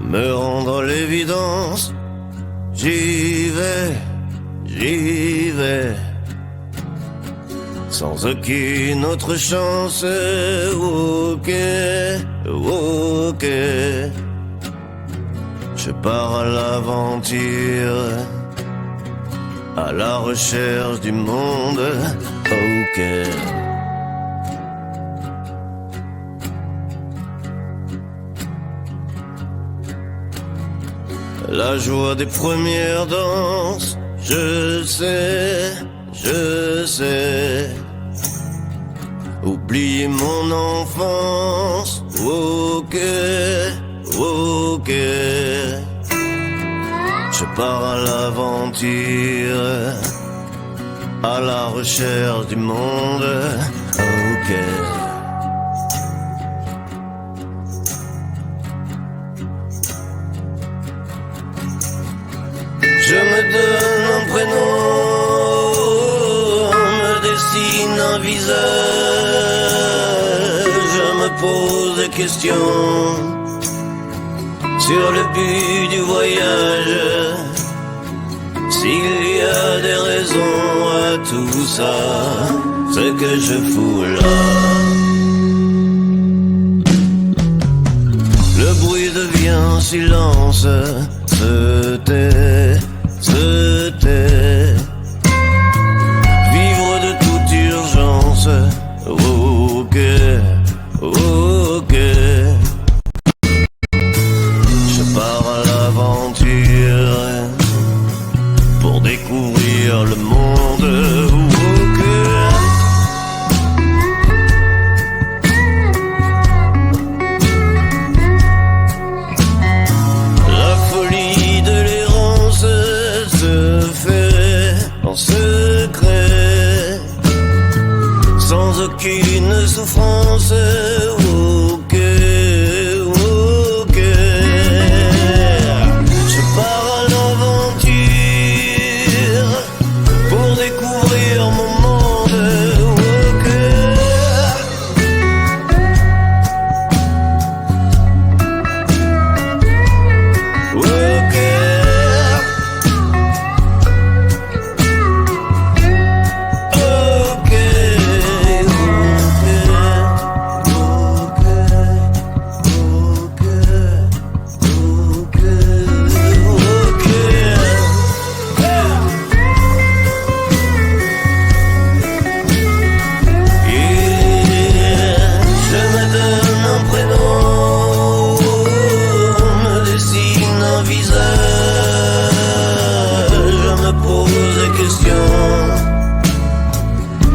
me rendre l'évidence. J'y vais, sans aucune autre chance. Ok, ok, je pars à l'aventure, à la recherche du monde. Ok. La joie des premières danses, je sais. Oublier mon enfance, ok. Je pars à l'aventure, à la recherche du monde, ok. Je me donne un prénom, me dessine un visage, je me pose des questions sur le but du voyage. S'il y a des raisons à tout ça, ce que je fous là. Le bruit devient silence, se tait. Vivre de toute urgence, ok. Je pars à l'aventure pour découvrir le monde, ok. La folie de l'errance se fait en secret, sans aucune souffrance, ok. Je pars à l'aventure pour découvrir mon monde, ok. Ok.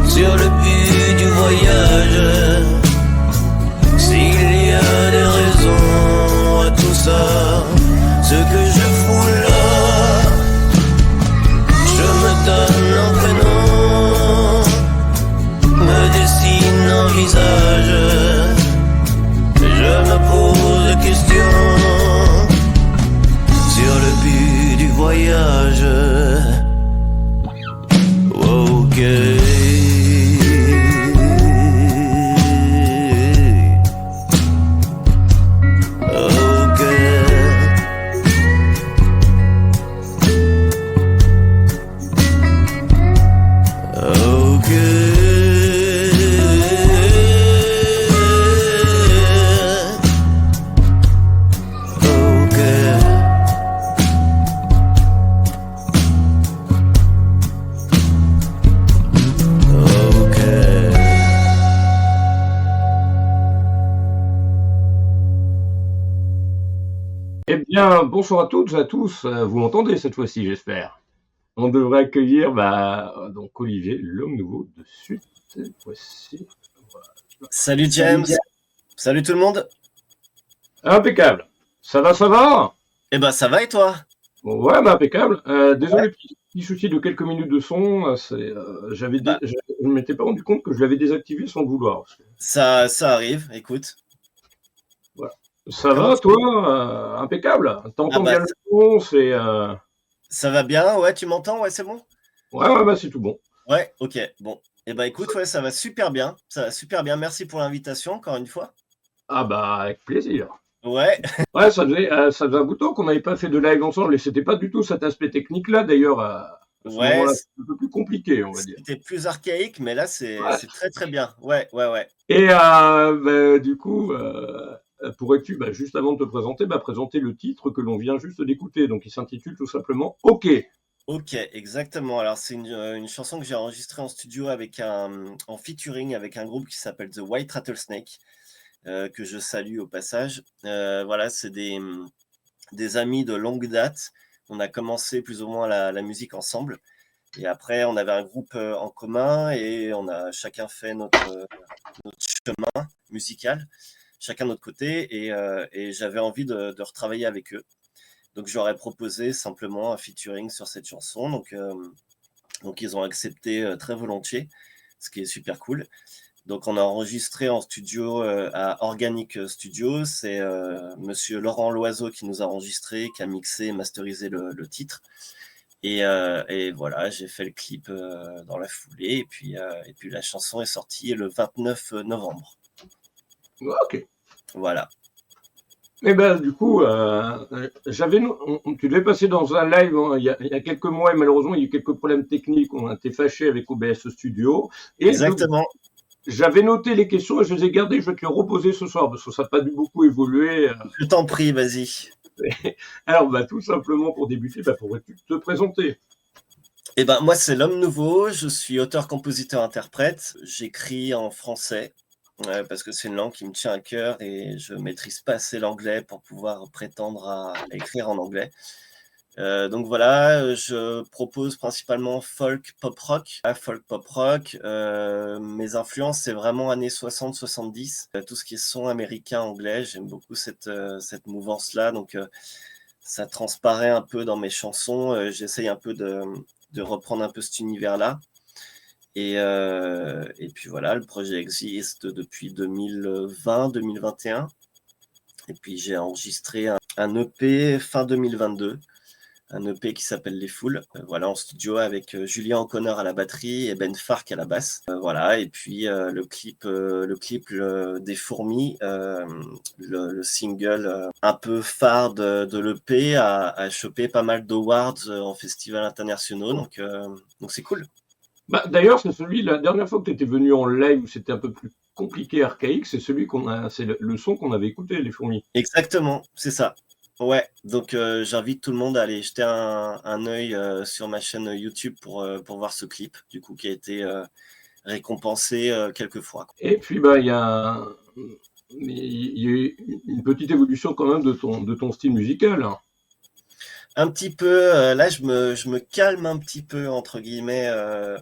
Sur le but du voyage, s'il y a des raisons à tout ça, ce que je fous là, je me donne un prénom, me dessine un visage, je me pose des questions sur le but du voyage, ok. Eh bien, bonsoir à toutes et à tous. Vous m'entendez cette fois-ci, j'espère. On devrait accueillir donc Olivier, l'homme nouveau de suite. Voici. Voilà. Salut James. Salut tout le monde. Impeccable. Ça va? Eh ben ça va et toi? Ouais, impeccable. Désolé, petit souci de quelques minutes de son. Je ne m'étais pas rendu compte que je l'avais désactivé sans le vouloir. Ça arrive, écoute. Voilà. Ça va, toi? Impeccable. T'entends bien le son, c'est... Ça va bien, ouais, tu m'entends? Ouais, c'est bon? Ouais, c'est tout bon. Ouais, ok, bon. Eh ben écoute, ouais, ça va super bien. Merci pour l'invitation, encore une fois. Ah bah, avec plaisir. Ouais, Ouais, ça faisait un bout de temps qu'on n'avait pas fait de live ensemble et c'était pas du tout cet aspect technique-là d'ailleurs à ce ouais, moment-là. C'est un peu plus compliqué, on va dire. c'était plus archaïque, mais là, Ouais. c'est très très bien. Ouais, ouais, ouais. Et du coup, pourrais-tu, juste avant de te présenter, présenter le titre que l'on vient juste d'écouter. Donc, il s'intitule tout simplement OK. Ok, exactement. Alors, c'est une chanson que j'ai enregistrée en studio en featuring avec un groupe qui s'appelle The White Rattlesnake, que je salue au passage. Voilà, c'est des amis de longue date. On a commencé plus ou moins la musique ensemble. Et après, on avait un groupe en commun et on a chacun fait notre chemin musical, chacun de notre côté. Et j'avais envie de retravailler avec eux. Donc, j'aurais proposé simplement un featuring sur cette chanson. Donc ils ont accepté très volontiers, ce qui est super cool. Donc, on a enregistré en studio à Organic Studio. C'est monsieur Laurent Loiseau qui nous a enregistré, qui a mixé et masterisé le titre. Et voilà, j'ai fait le clip dans la foulée. Et puis la chanson est sortie le 29 novembre. OK. Voilà. Et du coup, tu devais passer dans un live il y a quelques mois et malheureusement, il y a eu quelques problèmes techniques. On a été fâchés avec OBS Studio. Et Exactement. j'avais noté les questions et je les ai gardées. Je vais te les reposer ce soir parce que ça n'a pas dû beaucoup évoluer. Je t'en prie, vas-y. Alors, tout simplement pour débuter, pourrais-tu te présenter? Eh ben, moi, c'est L'Homme Nouveau. Je suis auteur, compositeur, interprète. J'écris en français parce que c'est une langue qui me tient à cœur et je maîtrise pas assez l'anglais pour pouvoir prétendre à écrire en anglais. Donc voilà, je propose principalement folk pop rock. Folk pop rock. Mes influences, c'est vraiment années 60-70. Tout ce qui est son américain, anglais, j'aime beaucoup cette mouvance-là. Donc ça transparaît un peu dans mes chansons. J'essaye un peu de reprendre un peu cet univers-là. Et puis voilà, le projet existe depuis 2020-2021. Et puis j'ai enregistré un EP fin 2022. Un EP qui s'appelle Les Foules, voilà, en studio avec Julien O'Connor à la batterie et Ben Fark à la basse. Voilà, et puis le clip des Fourmis, le single un peu phare de l'EP a chopé pas mal d'awards en festivals internationaux, donc c'est cool. D'ailleurs, c'est la dernière fois que tu étais venu en live où c'était un peu plus compliqué, archaïque, c'est c'est le son qu'on avait écouté, les fourmis. Exactement, c'est ça. Ouais, donc j'invite tout le monde à aller jeter un œil sur ma chaîne YouTube pour voir ce clip, du coup, qui a été récompensé quelques fois. Et puis, il y a eu une petite évolution quand même de ton style musical. Un petit peu, là, je me calme un petit peu, entre guillemets,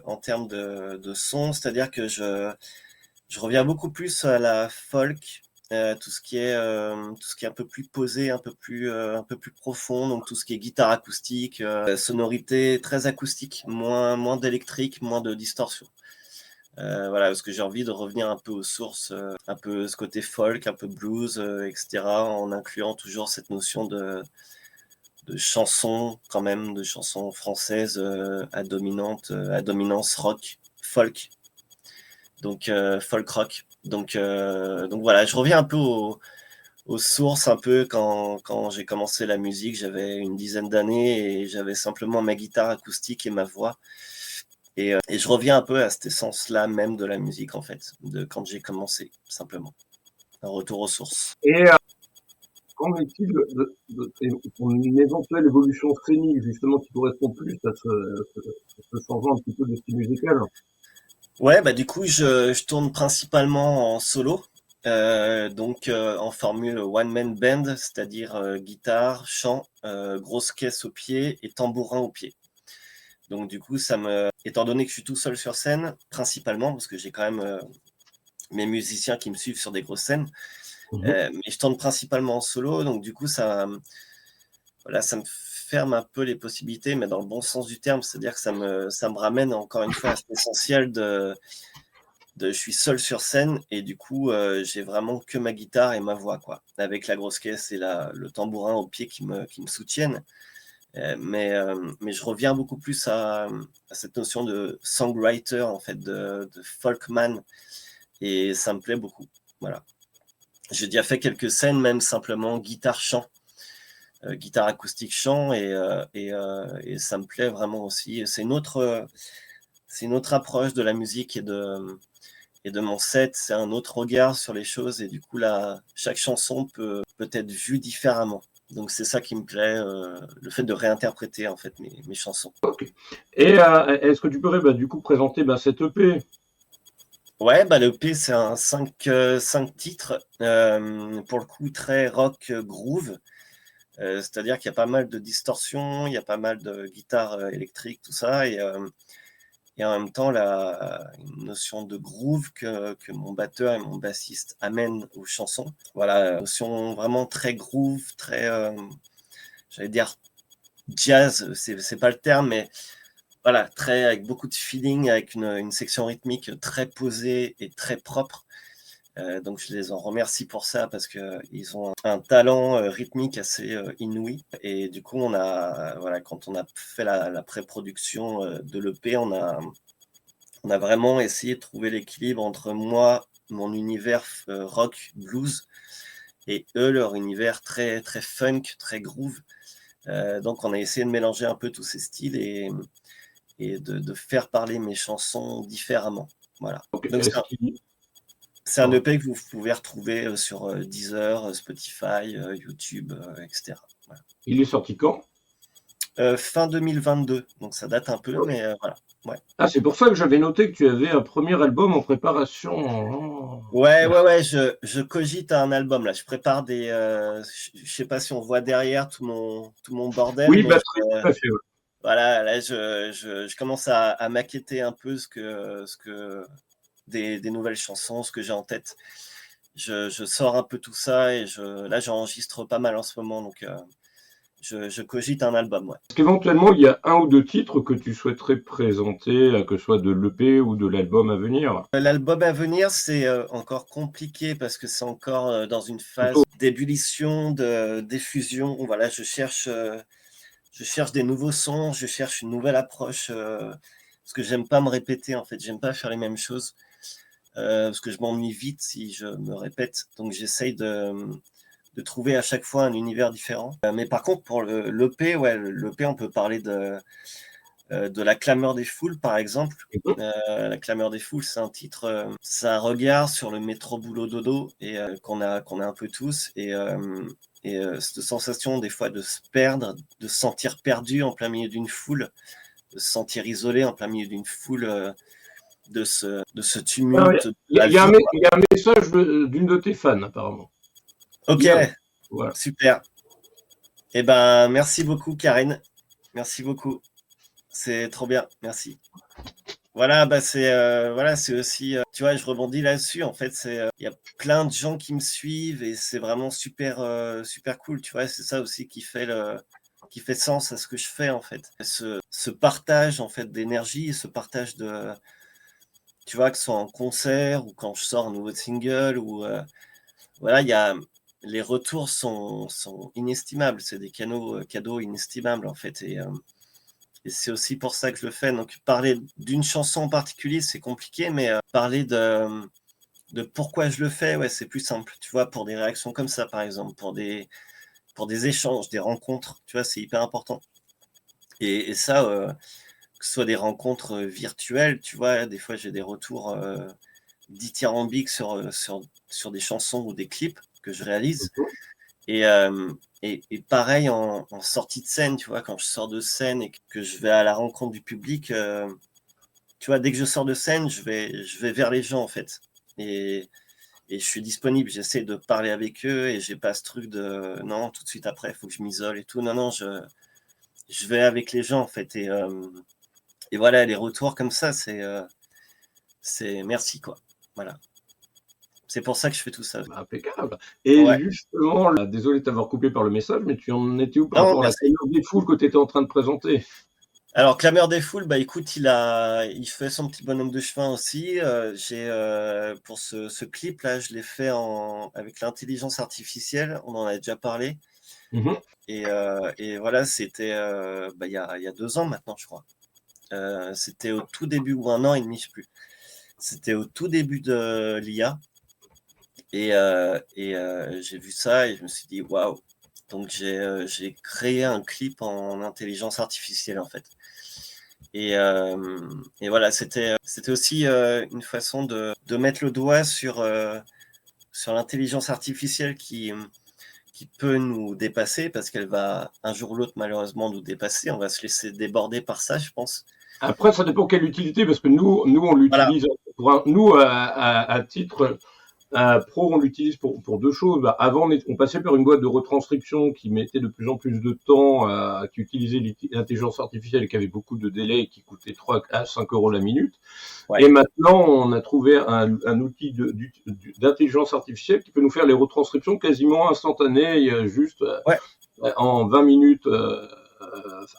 en termes de son, c'est-à-dire que je reviens beaucoup plus à la folk, tout ce qui est un peu plus posé, un peu plus profond, donc tout ce qui est guitare acoustique, sonorité très acoustique, moins d'électrique, moins de distorsion. Voilà, parce que j'ai envie de revenir un peu aux sources, un peu ce côté folk, un peu blues, etc., en incluant toujours cette notion de chansons, quand même, de chansons françaises à dominance rock, folk, donc folk rock. Donc voilà, je reviens un peu aux sources, un peu quand j'ai commencé la musique, j'avais une dizaine d'années et j'avais simplement ma guitare acoustique et ma voix. Et je reviens un peu à cette essence-là même de la musique, en fait, de quand j'ai commencé, simplement. Un retour aux sources. Et qu'en est-il de ton éventuelle évolution scénique, justement, qui correspond plus à ce changement un petit peu de style musical? Ouais, du coup, je tourne principalement en solo, donc en formule one man band, c'est-à-dire guitare, chant, grosse caisse au pied et tambourin au pied. Donc du coup, étant donné que je suis tout seul sur scène, principalement, parce que j'ai quand même mes musiciens qui me suivent sur des grosses scènes, mais je tourne principalement en solo, donc du coup, voilà, ça me ferme un peu les possibilités, mais dans le bon sens du terme, c'est-à-dire que ça me ramène encore une fois à cet essentiel je suis seul sur scène et du coup, j'ai vraiment que ma guitare et ma voix, quoi, avec la grosse caisse et le tambourin au pied qui me soutiennent. Mais je reviens beaucoup plus à cette notion de songwriter, en fait, de folkman, et ça me plaît beaucoup. Voilà. J'ai déjà fait quelques scènes, même simplement guitare-chant, guitare acoustique-chant, et ça me plaît vraiment aussi. C'est une autre approche de la musique et de mon set. C'est un autre regard sur les choses, et du coup, là, chaque chanson peut être vue différemment. Donc c'est ça qui me plaît, le fait de réinterpréter en fait mes chansons. Ok. Et est-ce que tu pourrais du coup présenter cette EP? Ouais, le P, c'est un 5 titres, pour le coup très rock groove. C'est-à-dire qu'il y a pas mal de distorsions, il y a pas mal de guitare électrique, tout ça, et en même temps une notion de groove que mon batteur et mon bassiste amènent aux chansons. Voilà, notion vraiment très groove, très, j'allais dire jazz, c'est pas le terme, mais voilà, très, avec beaucoup de feeling, avec une section rythmique très posée et très propre. Donc je les en remercie pour ça, parce qu'ils ont un talent rythmique assez inouï. Et du coup, voilà, quand on a fait la pré-production de l'EP, on a vraiment essayé de trouver l'équilibre entre moi, mon univers rock, blues, et eux, leur univers très, très funk, très groove. Donc on a essayé de mélanger un peu tous ces styles, et de faire parler mes chansons différemment. Voilà. Ok. Donc Est-ce qu'il... c'est un EP que vous pouvez retrouver sur Deezer, Spotify, YouTube, etc. Voilà. Il est sorti quand? Fin 2022, donc ça date un peu, mais voilà. Ouais. Ah, c'est pour ça que j'avais noté que tu avais un premier album en préparation. Ouais, je cogite un album là. Je prépare des. Je sais pas si on voit derrière tout mon bordel, Oui, mais tout à fait. Ouais. voilà, là je commence à maqueter un peu ce que des nouvelles chansons, ce que j'ai en tête. Je sors un peu tout ça, et là j'enregistre pas mal en ce moment, donc je cogite un album. Ouais. Est-ce qu'éventuellement il y a un ou deux titres que tu souhaiterais présenter, que ce soit de l'EP ou de l'album à venir? L'album à venir, c'est encore compliqué, parce que c'est encore dans une phase Plutôt. d'ébullition, d'effusion. Voilà, je cherche des nouveaux sons, je cherche une nouvelle approche, parce que j'aime pas me répéter en fait, j'aime pas faire les mêmes choses, parce que je m'ennuie vite si je me répète. Donc j'essaye de trouver à chaque fois un univers différent. Mais par contre, pour l'EP, ouais, l'EP, on peut parler de La Clameur des Foules, par exemple. La Clameur des Foules, c'est un titre, c'est un regard sur le métro boulot dodo, et qu'on a un peu tous, et cette sensation des fois de se perdre, de se sentir perdu en plein milieu d'une foule, de se sentir isolé en plein milieu d'une foule, de ce Ah, tumulte de Il y, a- la il y a vie. il y a un message d'une de tes fans, apparemment. Ok, Bien. Voilà. super. Eh ben, merci beaucoup, Karine. Merci beaucoup. C'est trop bien. Merci. Voilà, c'est aussi, tu vois, je rebondis là-dessus. En fait, il y a plein de gens qui me suivent, et c'est vraiment super, super cool. Tu vois, c'est ça aussi qui fait sens à ce que je fais, en fait. Ce partage, en fait, d'énergie, et ce partage tu vois, que ce soit en concert ou quand je sors un nouveau single, ou voilà, les retours sont inestimables. C'est des cadeaux inestimables, en fait. Et c'est aussi pour ça que je le fais. Donc, parler d'une chanson en particulier, c'est compliqué, mais parler de pourquoi je le fais, ouais, c'est plus simple. Tu vois, pour des réactions comme ça, par exemple, pour des échanges, des rencontres, tu vois, c'est hyper important. Et ça, que ce soit des rencontres virtuelles, tu vois, des fois j'ai des retours dithyrambiques sur des chansons ou des clips que je réalise. Et, et pareil en sortie de scène, tu vois, quand je sors de scène et que je vais à la rencontre du public, tu vois, dès que je sors de scène, je vais vers les gens, en fait. Et je suis disponible, j'essaie de parler avec eux, et j'ai pas ce truc de non, tout de suite après, il faut que je m'isole et tout. Non, je vais avec les gens, en fait. Et voilà, les retours comme ça, c'est merci, quoi. Voilà. C'est pour ça que je fais tout ça. Impeccable. Et Ouais. justement, là, désolé de t'avoir coupé par le message, mais tu en étais où par Non, rapport à la merci. clameur des foules que tu étais en train de présenter? Alors, Clameur des Foules, bah écoute, il fait son petit bonhomme de chemin aussi. Pour ce clip-là, je l'ai fait avec l'intelligence artificielle, on en a déjà parlé. Mhm. Et voilà, c'était il y a 2 ans maintenant, je crois. C'était au tout début, ou 1 an et demi, je sais plus. C'était au tout début de l'IA. J'ai vu ça et je me suis dit: «Waouh!» Donc j'ai créé un clip en intelligence artificielle, en fait. Et voilà, c'était aussi, une façon de mettre le doigt sur l'intelligence artificielle qui peut nous dépasser parce qu'elle va un jour ou l'autre malheureusement nous dépasser. On va se laisser déborder par ça, je pense. Après, ça dépend quelle utilité, parce que nous on Voilà, l'utilise nous, à titre pro, on l'utilise pour deux choses. Bah, avant, on passait par une boîte de retranscription qui mettait de plus en plus de temps, qui utilisait l'intelligence artificielle et qui avait beaucoup de délais et qui coûtait 3 à 5 euros la minute. ouais, Et maintenant, on a trouvé un outil d'intelligence artificielle qui peut nous faire les retranscriptions quasiment instantanées, juste ouais, en 20 minutes.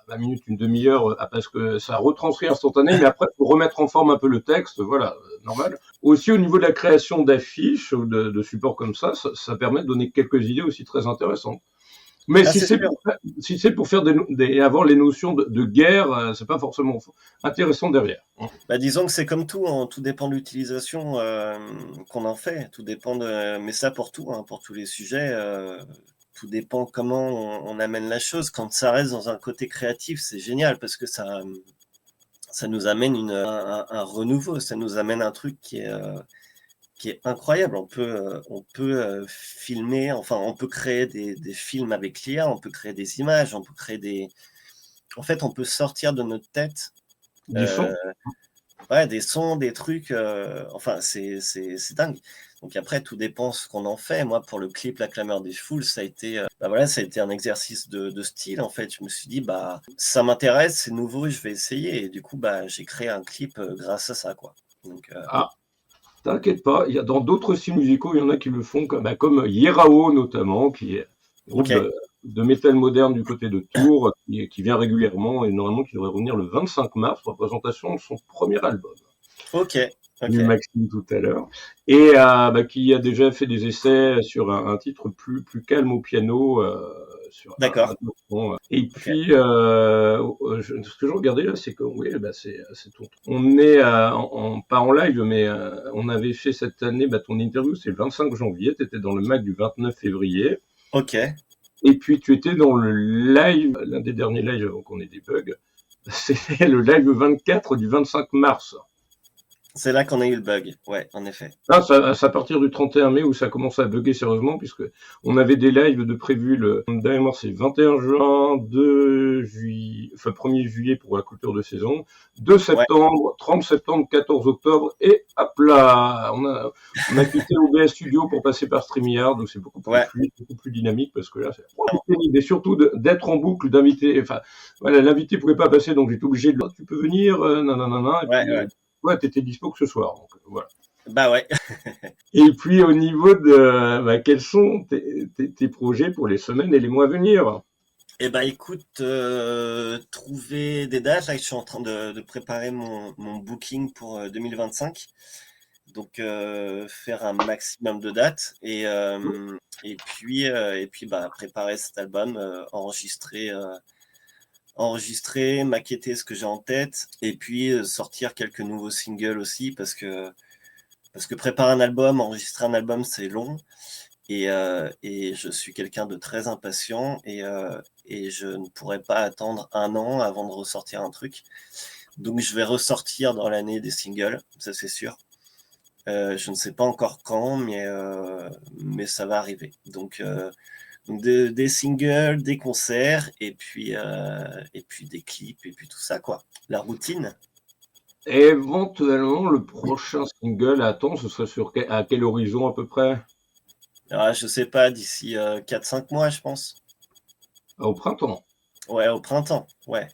20 minutes, une demi-heure, parce que ça retranscrit instantané, mais après, pour remettre en forme un peu le texte, voilà, normal. Aussi, au niveau de la création d'affiches ou de supports comme ça permet de donner quelques idées aussi très intéressantes. Mais ah, si c'est c'est sûr. pour faire avoir les notions de guerre, c'est pas forcément intéressant derrière. Bah, disons que c'est comme tout, hein, tout dépend de l'utilisation qu'on en fait. Tout dépend mais ça pour tout, hein, pour tous les sujets. Tout dépend comment on amène la chose. Quand ça reste dans un côté créatif, c'est génial parce que ça nous amène un renouveau. Ça nous amène un truc qui est incroyable. On peut filmer, enfin, on peut créer des films avec l'IA, on peut créer des images, on peut créer. En fait, on peut sortir de notre tête. Du son. Ouais, des sons, des trucs, enfin, c'est dingue. Donc après, tout dépend ce qu'on en fait. Moi, pour le clip La Clameur des Foules, ça a été, bah voilà, ça a été un exercice de style, en fait. Je me suis dit, bah, ça m'intéresse, c'est nouveau, je vais essayer. Et du coup, bah, j'ai créé un clip grâce à ça, quoi. Donc, Ah, t'inquiète pas, il y a dans d'autres styles musicaux, il y en a qui le font, comme Yerao notamment, qui est un groupe ok, de métal moderne du côté de Tours, qui vient régulièrement et normalement qui devrait revenir le 25 mars pour la présentation de son premier album. ok, ok, Vu Maxime tout à l'heure, et qui a déjà fait des essais sur un titre plus calme au piano, sur d'accord, son. Et ok, puis, ce que je regardais là, c'est que oui, c'est tout. On est pas en live, mais on avait fait cette année, ton interview, c'est le 25 janvier, tu étais dans le Mac du 29 février, ok. et puis tu étais dans le live, l'un des derniers lives avant qu'on ait des bugs, c'était le live 24 du 25 mars. C'est là qu'on a eu le bug. Ouais, en effet. Ah, c'est à partir du 31 mai où ça commence à bugger sérieusement, puisque on avait des lives de prévus le dernier mois, c'est 21 juin, 2 juillet, enfin 1er juillet pour la clôture de saison, 2 Ouais, septembre, 30 septembre, 14 octobre, et hop là, on a quitté OBS Studio pour passer par StreamYard, donc c'est beaucoup plus ouais, fluide, beaucoup plus dynamique, parce que là, c'est pénible, et surtout d'être en boucle, d'inviter, enfin, voilà, l'invité pouvait pas passer, donc j'étais obligé de, tu peux venir, nanana, et ouais, puis, ouais. ouais, t'étais dispo que ce soir, donc voilà. Bah ouais. Et puis au niveau de quels sont tes projets pour les semaines et les mois à venir? Eh ben écoute, trouver des dates. Là, je suis en train de préparer mon booking pour 2025. Donc faire un maximum de dates et puis bah, préparer cet album, enregistrer, maqueter ce que j'ai en tête et puis sortir quelques nouveaux singles aussi parce que préparer un album, enregistrer un album, c'est long. Et je suis quelqu'un de très impatient et je ne pourrais pas attendre un an avant de ressortir un truc. Donc je vais ressortir dans l'année des singles, ça c'est sûr. Je ne sais pas encore quand, mais ça va arriver. Donc des singles, des concerts et puis des clips et puis tout ça quoi. La routine. Éventuellement, le prochain single à attendre, ce serait à quel horizon à peu près? Alors, je sais pas, d'ici 4-5 mois, je pense. Au printemps. Ouais, au printemps. Ouais,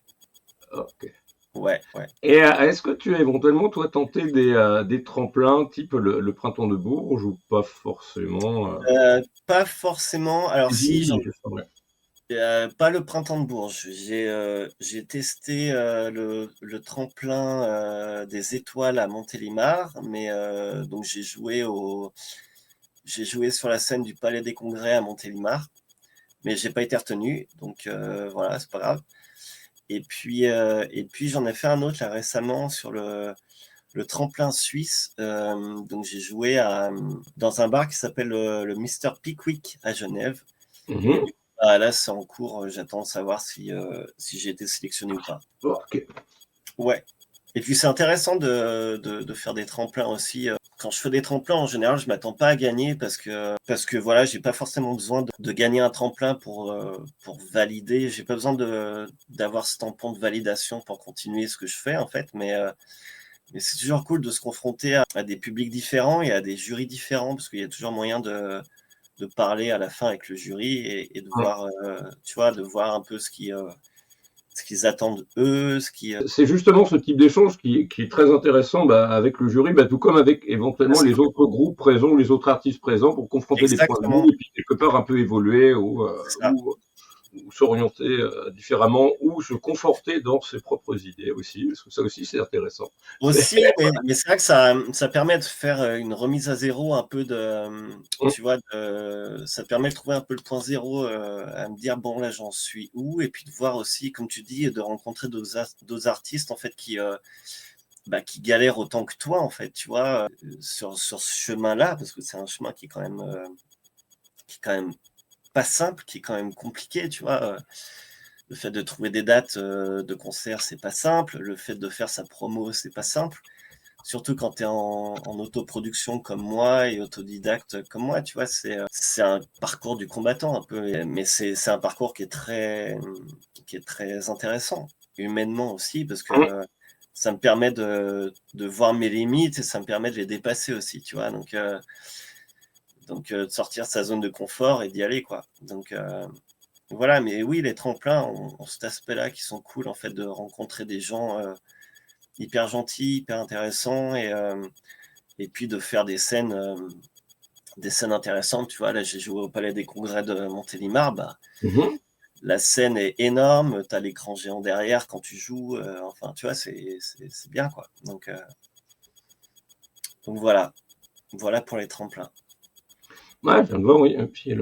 Ok. ouais, ouais. Et est-ce que tu as éventuellement, toi, tenté des tremplins type le printemps de Bourges ou pas forcément Pas forcément. Alors si, ouais. pas le printemps de Bourges. J'ai testé le tremplin des étoiles à Montélimar, mais donc j'ai joué sur la scène du Palais des Congrès à Montélimar, mais j'ai pas été retenu, donc voilà, c'est pas grave. Et puis j'en ai fait un autre là récemment sur le tremplin suisse. Donc j'ai joué dans un bar qui s'appelle le Mr. Pickwick à Genève. Mhm. Là, c'est en cours. J'attends de savoir si j'ai été sélectionné ou pas. Ok. Ouais. Et puis c'est intéressant de faire des tremplins aussi. Quand je fais des tremplins, en général, je m'attends pas à gagner parce que voilà, j'ai pas forcément besoin de gagner un tremplin pour valider. J'ai pas besoin d'avoir ce tampon de validation pour continuer ce que je fais en fait. Mais c'est toujours cool de se confronter à des publics différents et à des jurys différents parce qu'il y a toujours moyen de parler à la fin avec le jury et de voir, tu vois, de voir un peu ce qu'ils attendent eux, C'est justement ce type d'échange qui est très intéressant avec le jury, tout comme avec éventuellement les autres groupes présents ou les autres artistes présents pour confronter des points de Exactement. vue et puis quelque part un peu évoluer ou s'orienter différemment ou se conforter dans ses propres idées aussi, parce que ça aussi c'est intéressant. Aussi, mais c'est vrai que ça permet de faire une remise à zéro un peu tu vois, ça permet de trouver un peu le point zéro, à me dire bon là j'en suis où, et puis de voir aussi, comme tu dis, de rencontrer d'autres artistes en fait qui galèrent autant que toi en fait, tu vois, sur ce chemin-là, parce que c'est un chemin qui est quand même pas simple, qui est quand même compliqué, tu vois. Le fait de trouver des dates de concert, c'est pas simple. Le fait de faire sa promo, c'est pas simple. Surtout quand tu es en autoproduction comme moi et autodidacte comme moi, tu vois, c'est un parcours du combattant un peu. Mais c'est un parcours qui est très intéressant, humainement aussi, parce que ça me permet de voir mes limites et ça me permet de les dépasser aussi, tu vois. Donc de sortir de sa zone de confort et d'y aller, quoi. Donc voilà, mais oui, les tremplins ont cet aspect-là qui sont cool, en fait, de rencontrer des gens hyper gentils, hyper intéressants, et puis de faire des scènes intéressantes. Tu vois, là, j'ai joué au Palais des Congrès de Montélimar. La scène est énorme, tu as l'écran géant derrière quand tu joues. Enfin, tu vois, c'est bien, quoi. Donc voilà. Voilà pour les tremplins. Ouais, je viens de voir, oui. Et puis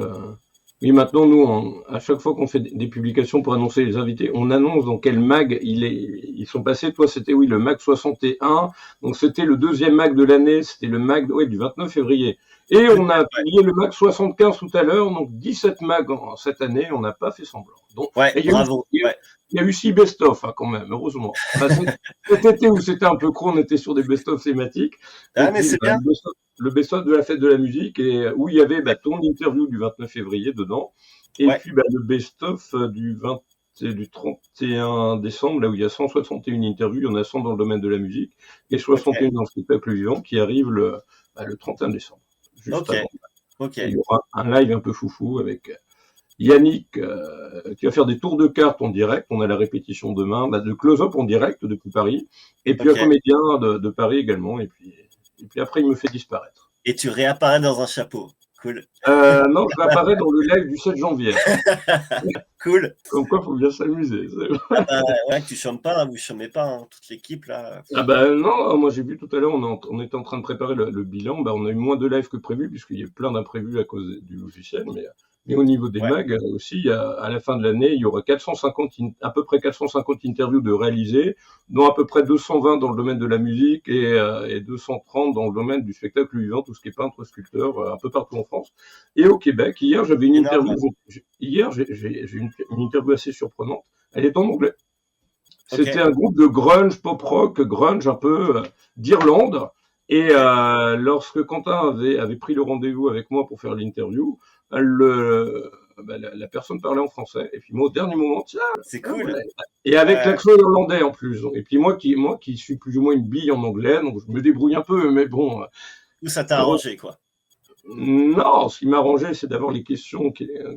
oui, maintenant, nous, à chaque fois qu'on fait des publications pour annoncer les invités, on annonce dans quel mag ils sont passés. Toi, c'était, oui, le mag 61. Donc, c'était le deuxième mag de l'année. C'était le mag, du 29 février. Et on a publié le mag 75 tout à l'heure. Donc, 17 mags cette année. On n'a pas fait semblant. Donc, bravo. Il y a eu 6 best-of, quand même, heureusement. Cet été où c'était un peu creux, on était sur des best-of thématiques. Ah, mais c'est bien. Le best-of de la fête de la musique, et où il y avait ton interview du 29 février dedans, et puis le best-of du 31 décembre, là où il y a 161 interviews, il y en a 100 dans le domaine de la musique, et 61 dans le spectacle vivant, qui arrive le 31 décembre. Juste avant. Il y aura un live un peu foufou avec Yannick, qui va faire des tours de cartes en direct. On a la répétition demain, de close-up en direct depuis Paris, et puis un comédien de Paris également, et puis après, il me fait disparaître. Et tu réapparais dans un chapeau. Cool. Non, je réapparais dans le live du 7 janvier. Cool. Comme quoi, il faut bien s'amuser. Tu chômes pas, vous chômez pas, toute l'équipe là. Non, moi j'ai vu tout à l'heure, on était en train de préparer le bilan. On a eu moins de live que prévu, puisqu'il y a plein d'imprévus à cause du logiciel. Mais au niveau des mags aussi, à la fin de l'année, il y aura à peu près 450 interviews de réalisées, dont à peu près 220 dans le domaine de la musique et 230 dans le domaine du spectacle vivant, tout ce qui est peintre, sculpteur, un peu partout en France. Et au Québec, hier, j'avais une interview. Hier, j'ai une interview assez surprenante. Elle est en anglais. C'était un groupe de grunge, pop rock, grunge un peu d'Irlande. Et lorsque Quentin avait pris le rendez-vous avec moi pour faire l'interview, la personne parlait en français, et puis moi au dernier moment, tiens, c'est cool. Et avec l'accent irlandais en plus. Et puis moi qui suis plus ou moins une bille en anglais, donc je me débrouille un peu, mais bon. Où ça t'a arrangé, quoi? Non, ce qui m'a arrangé, c'est d'avoir les questions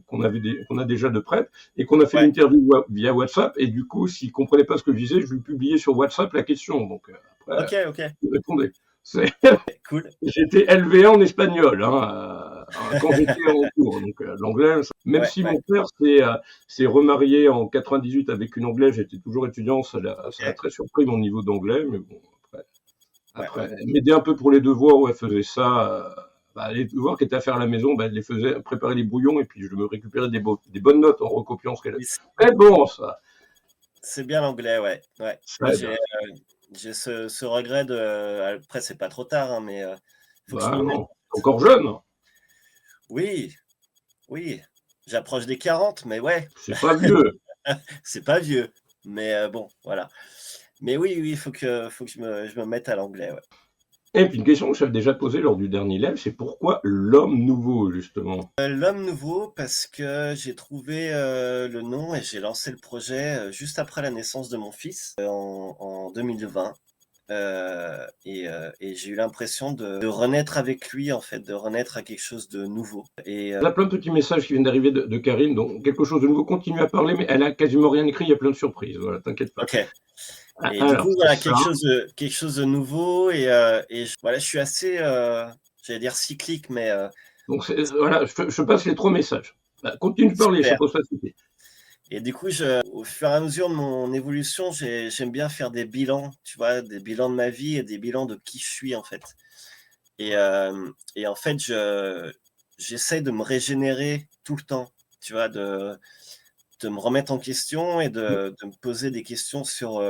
qu'on a déjà de prêtes, et qu'on a fait l'interview via WhatsApp, et du coup, s'il comprenait pas ce que je disais, je lui publiais sur WhatsApp la question. Donc après, il répondait. Cool. J'étais LV1 en espagnol quand j'étais en cours, donc l'anglais. Même si mon père s'est remarié en 98 avec une anglaise, j'étais toujours étudiant, ça a très surpris mon niveau d'anglais, mais bon, après elle m'aidait un peu pour les devoirs où elle faisait ça. Les devoirs qu'elle était à faire à la maison, elle les faisait préparer les brouillons, et puis je me récupérais des bonnes notes en recopiant ce qu'elle avait. Mais bon, C'est bien l'anglais, ouais. Ouais. Ça Mais aide. j'ai ce regret de après c'est pas trop tard, hein, mais faut que je Bah m'y mette. non, encore jeune, Oui, oui, j'approche des 40, mais ouais, c'est pas vieux. c'est pas vieux. Mais bon, voilà. Mais oui, oui, faut que je me mette à l'anglais, ouais. Et puis une question que j'avais déjà posée lors du dernier live, c'est pourquoi l'homme nouveau, justement? L'homme nouveau parce que j'ai trouvé, le nom et j'ai lancé le projet, juste après la naissance de mon fils, en 2020, et j'ai eu l'impression de renaître avec lui, en fait, de renaître à quelque chose de nouveau et On a plein de petits messages qui viennent d'arriver de Karine, donc quelque chose de nouveau, continue à parler, mais elle a quasiment rien écrit, il y a plein de surprises, voilà, t'inquiète pas. OK. Et du Alors, coup, c'est voilà, ça. quelque chose de nouveau et voilà, je suis assez, j'allais dire cyclique, mais Donc voilà, je passe les 3 messages. Bah, continue de parler, ça super. pose pas de souci. Et du coup, au fur et à mesure de mon évolution, j'aime bien faire des bilans, tu vois? Des bilans de ma vie et des bilans de qui je suis, en fait. Et en fait, j'essaie de me régénérer tout le temps, tu vois? De me remettre en question et de me poser des questions sur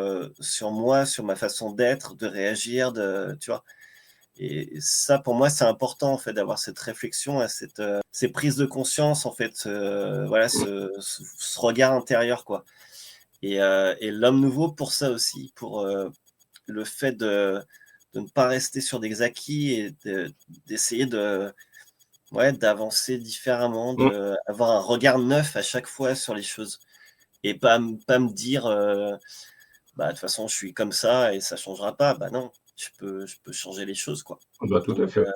moi, sur ma façon d'être, de réagir, tu vois? Et ça, pour moi, c'est important, en fait, d'avoir cette réflexion et ces prises de conscience, en fait, voilà, ce regard intérieur, quoi. Et l'homme nouveau pour ça aussi, pour, le fait de ne pas rester sur des acquis et d'essayer ouais, d'avancer différemment, Mmh. d'avoir un regard neuf à chaque fois sur les choses et pas me dire, «Bah, de toute façon, je suis comme ça et ça changera pas». Bah non, je peux changer les choses, quoi. Bah, tout Donc à fait.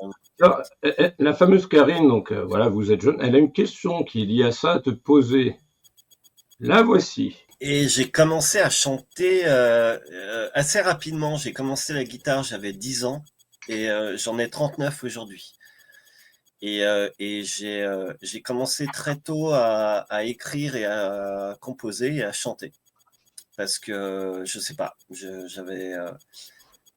Alors, la fameuse Karine, donc voilà, vous êtes jeune, elle a une question qui est liée à ça à te poser. La voici. et j'ai commencé à chanter, assez rapidement. J'ai commencé la guitare, j'avais 10 ans et j'en ai 39 aujourd'hui. Et j'ai commencé très tôt à écrire et à composer et à chanter parce que je sais pas,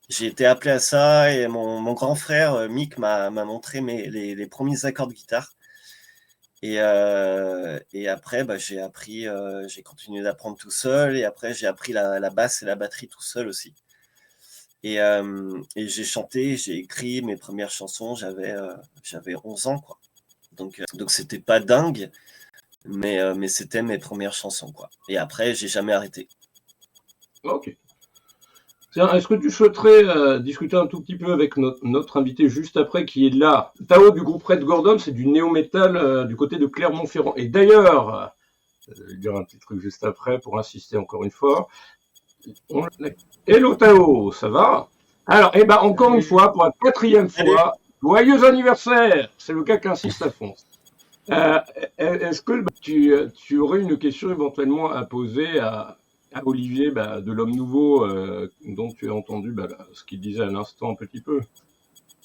j'ai été appelé à ça et mon grand frère, Mick m'a montré les 1ers accords de guitare et après, bah, j'ai continué d'apprendre tout seul et après j'ai appris la basse et la batterie tout seul aussi et j'ai chanté, j'ai écrit mes premières chansons, j'avais 11 ans, quoi. Donc c'était pas dingue, mais c'était mes premières chansons, quoi. Et après, j'ai jamais arrêté. Ok. Tiens, est-ce que tu souhaiterais discuter un tout petit peu avec notre invité juste après, qui est là? Tao du groupe Red Gordon, c'est du néo-metal du côté de Clermont-Ferrand. Et d'ailleurs, je vais dire un petit truc juste après pour insister encore une fois. Hello Tao, ça va? Alors, eh ben, encore une Salut. fois, pour la 4e Salut! fois, joyeux anniversaire! C'est le gars qui insiste à fond. Euh, Est-ce que tu aurais une question éventuellement à poser à Olivier de l'homme nouveau dont tu as entendu ce qu'il disait à l'instant un petit peu?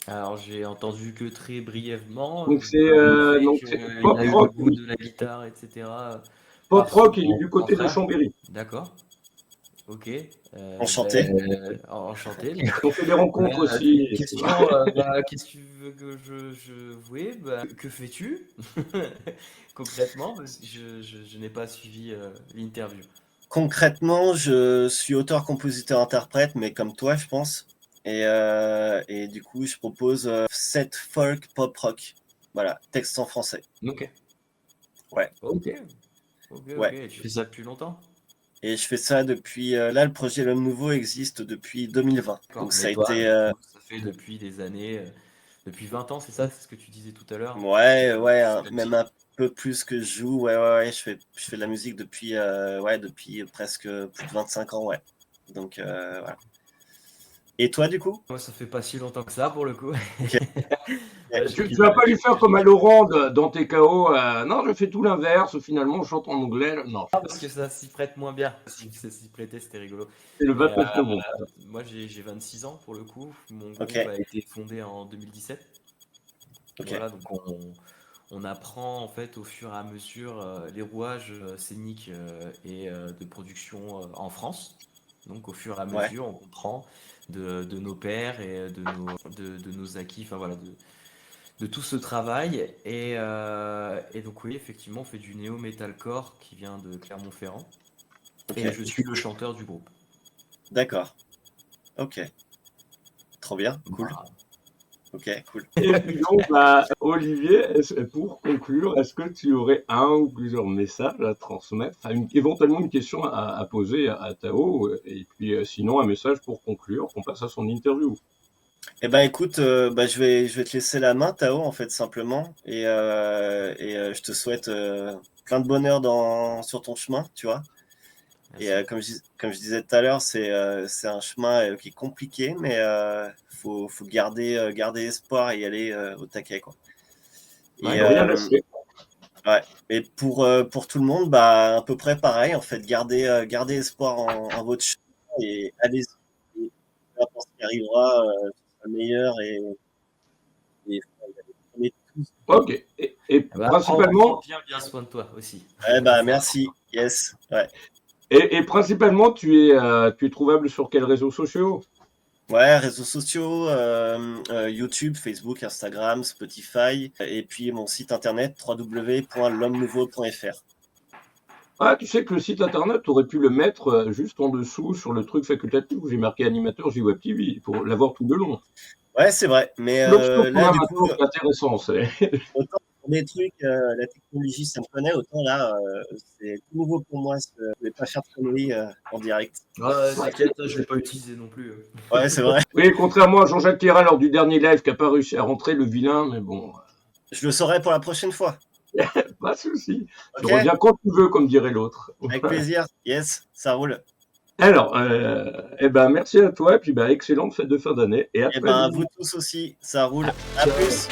Alors j'ai entendu que très brièvement Donc le fait c'est qu'il pop a eu le rock, goût de la guitare, etc. pop par son rock, il est du grand côté de frère. Chambéry. D'accord. Ok. Enchanté. Enchanté. On fait des rencontres aussi. Et puis Question, voilà. qu'est-ce que tu veux que oui, que fais-tu concrètement? Parce que je n'ai pas suivi l'interview. Concrètement, je suis auteur-compositeur-interprète, mais comme toi, je pense. Et du coup, je propose set folk pop rock. Voilà, texte en français. Ok. Ouais, Ok. Ok. ouais. Tu fais ça depuis longtemps? Et je fais ça depuis. Là, le projet L'Homme Nouveau existe depuis 2020. D'accord. Donc ça Mais a toi, été. du coup, ça fait depuis des années, depuis 20 ans, c'est ça? C'est ce que tu disais tout à l'heure? Ouais, ouais, Tu fais de la même musique? un peu plus que je joue. Ouais, ouais, ouais. Je fais de la musique depuis, ouais, depuis presque plus de 25 ans, ouais. Donc, voilà. Et toi, du coup? Moi, ça fait pas si longtemps que ça, pour le coup. Ok. Ouais, Tu vas pas lui faire comme à Laurent dans TKO. Non, je fais tout l'inverse. Finalement, on chante en anglais. Non, parce que ça s'y prête moins bien. Si ça s'y prêtait, c'était rigolo. c'est le Mais 29 novembre. moi, j'ai 26 ans, pour le coup. Mon Ok, groupe a été fondé en 2017. ok. Voilà, donc on apprend en fait au fur et à mesure les rouages scéniques et de production en France. Donc au fur et à Ouais, mesure, on comprend de nos pairs et de nos acquis, enfin voilà, de tout ce travail. Et donc oui, effectivement, on fait du néo-metalcore qui vient de Clermont-Ferrand. Ok. Et je suis le chanteur du groupe. D'accord. Ok. Trop bien. Cool. Voilà. Ok, cool. Et puis donc, Olivier, pour conclure, est-ce que tu aurais un ou plusieurs messages à transmettre, éventuellement une question à poser à Tao, et puis sinon un message pour conclure, qu'on passe à son interview. Eh ben écoute, je vais te laisser la main, Tao, en fait, simplement. Et je te souhaite plein de bonheur sur ton chemin, tu vois. Merci. Et comme je disais tout à l'heure, c'est un chemin qui est compliqué, mais faut garder espoir et y aller au taquet, quoi. Ouais, Et, Rien lâcher. et pour tout le monde, à peu près pareil, en fait, garder espoir en votre chemin et allez-y. Et peu importe ce qui arrivera, ce sera meilleur on est tous. Ok. Et Bah, principalement, prends bien soin de toi aussi. Merci. Yes. Ouais. et principalement, tu es trouvable sur quels réseaux sociaux? Ouais, réseaux sociaux, YouTube, Facebook, Instagram, Spotify, et puis mon site internet www.l'homme-nouveau.fr. Ah, tu sais que le site internet, tu aurais pu le mettre juste en dessous sur le truc facultatif où j'ai marqué animateur JWeb TV pour l'avoir tout le long. Ouais, c'est vrai, mais L'option là, du coup, c'est intéressant, c'est. autant pour des trucs, la technologie, ça me connaît, autant là, c'est tout nouveau pour moi. Je vais pas faire de conneries en direct. Ouais, t'inquiète, je l'ai pas utilisé non plus. Ouais, c'est vrai. Oui, contrairement à Jean-Jacques Théra lors du dernier live qui n'a pas réussi à rentrer le vilain, mais bon, Je le saurai pour la prochaine fois. pas de souci. Tu Ok, reviens quand tu veux, comme dirait l'autre. avec plaisir. Yes, ça roule. Alors, merci à toi, et puis excellente fête de fin d'année, et à Et très vite. vous tous aussi, ça roule. À Ciao. plus.